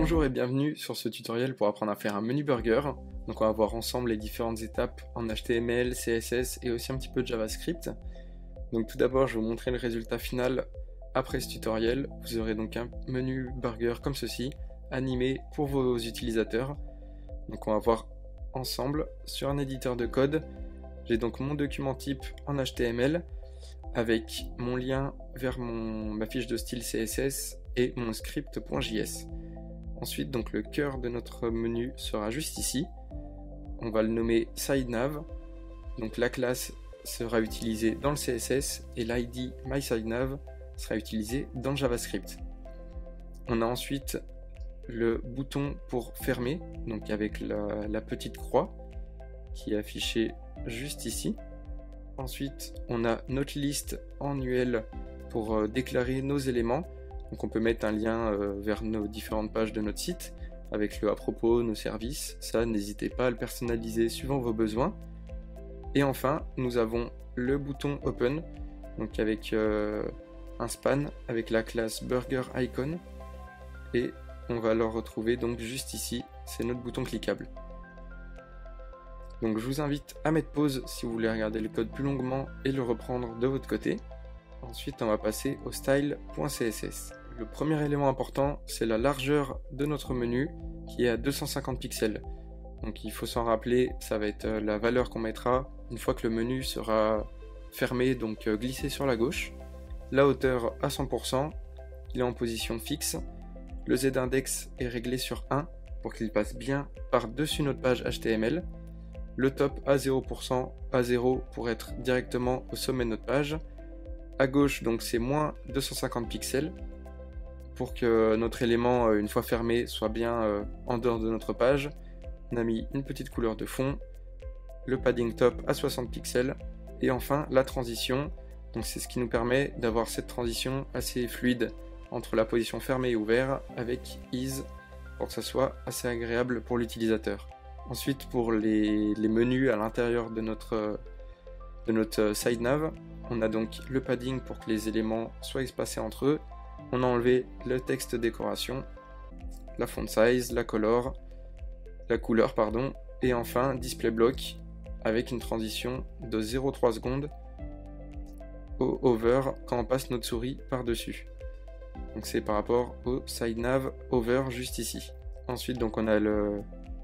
Bonjour et bienvenue sur ce tutoriel pour apprendre à faire un menu burger. Donc on va voir ensemble les différentes étapes en HTML, CSS et aussi un petit peu de JavaScript. Donc tout d'abord je vais vous montrer le résultat final après ce tutoriel. Vous aurez donc un menu burger comme ceci, animé pour vos utilisateurs. Donc on va voir ensemble sur un éditeur de code. J'ai donc mon document type en HTML avec mon lien vers ma fiche de style CSS et mon script.js. Ensuite, donc le cœur de notre menu sera juste ici. On va le nommer SideNav. Donc la classe sera utilisée dans le CSS et l'ID MySideNav sera utilisé dans le JavaScript. On a ensuite le bouton pour fermer, donc avec la petite croix qui est affichée juste ici. Ensuite, on a notre liste en UL pour déclarer nos éléments. Donc on peut mettre un lien vers nos différentes pages de notre site avec le à propos, nos services. Ça, n'hésitez pas à le personnaliser suivant vos besoins. Et enfin, nous avons le bouton Open, donc avec un span avec la classe Burger Icon. Et on va le retrouver donc juste ici, c'est notre bouton cliquable. Donc je vous invite à mettre pause si vous voulez regarder le code plus longuement et le reprendre de votre côté. Ensuite, on va passer au style.css. Le premier élément important, c'est la largeur de notre menu qui est à 250 pixels. Donc il faut s'en rappeler, ça va être la valeur qu'on mettra une fois que le menu sera fermé, donc glissé sur la gauche. La hauteur à 100%, il est en position fixe. Le z-index est réglé sur 1 pour qu'il passe bien par-dessus notre page HTML. Le top à 0%, à 0 pour être directement au sommet de notre page. À gauche, donc c'est moins 250 pixels pour que notre élément, une fois fermé, soit bien en dehors de notre page. On a mis une petite couleur de fond, le padding top à 60 pixels et enfin la transition. Donc c'est ce qui nous permet d'avoir cette transition assez fluide entre la position fermée et ouverte avec ease pour que ça soit assez agréable pour l'utilisateur. Ensuite, pour les menus à l'intérieur de notre SideNav, on a donc le padding pour que les éléments soient espacés entre eux. On a enlevé le texte décoration, la font size, la couleur, et enfin display block avec une transition de 0,3 secondes au hover quand on passe notre souris par-dessus. Donc c'est par rapport au SideNav hover juste ici. Ensuite, donc on a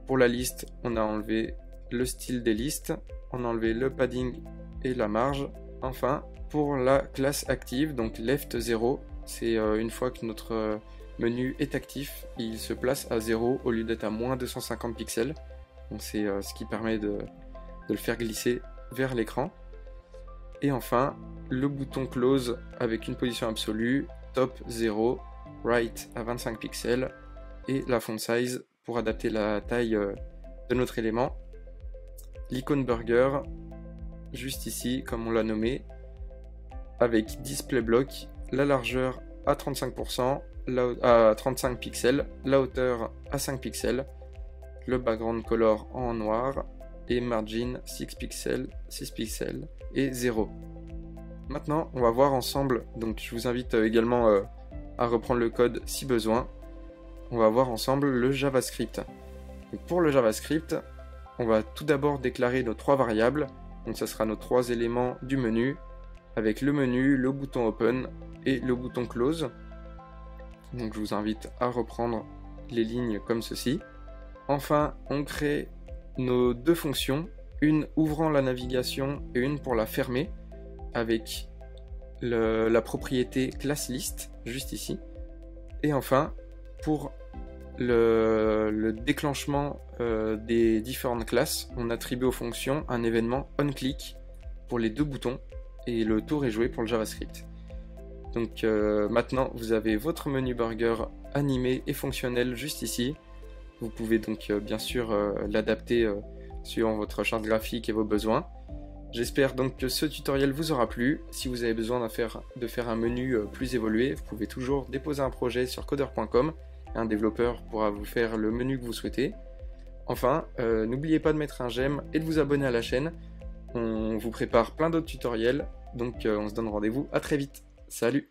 pour la liste, on a enlevé le style des listes, on a enlevé le padding et la marge. Enfin, pour la classe active, donc left 0, c'est une fois que notre menu est actif, il se place à 0 au lieu d'être à moins 250 pixels. Donc c'est ce qui permet de le faire glisser vers l'écran. Et enfin, le bouton close avec une position absolue, top 0, right à 25 pixels, et la font size pour adapter la taille de notre élément. L'icône burger, juste ici, comme on l'a nommé, avec display block, la largeur à 35%, à 35 pixels, la hauteur à 5 pixels, le background color en noir, et margin 6 pixels, 6 pixels et 0. Maintenant, on va voir ensemble, donc je vous invite également à reprendre le code si besoin. On va voir ensemble le JavaScript. Donc pour le JavaScript, on va tout d'abord déclarer nos trois variables. Donc ça sera nos trois éléments du menu, avec le menu, le bouton Open et le bouton Close. Donc je vous invite à reprendre les lignes comme ceci. Enfin, on crée nos deux fonctions, une ouvrant la navigation et une pour la fermer, avec la propriété classList, juste ici. Et enfin, pour le déclenchement des différentes classes, on attribue aux fonctions un événement onClick pour les deux boutons et le tour est joué pour le JavaScript. Donc maintenant vous avez votre menu burger animé et fonctionnel juste ici. Vous pouvez donc bien sûr l'adapter suivant votre charte graphique et vos besoins. J'espère donc que ce tutoriel vous aura plu. Si vous avez besoin de faire un menu plus évolué, vous pouvez toujours déposer un projet sur coder.com. Un développeur pourra vous faire le menu que vous souhaitez. Enfin, n'oubliez pas de mettre un j'aime et de vous abonner à la chaîne. On vous prépare plein d'autres tutoriels, donc on se donne rendez-vous à très vite. Salut!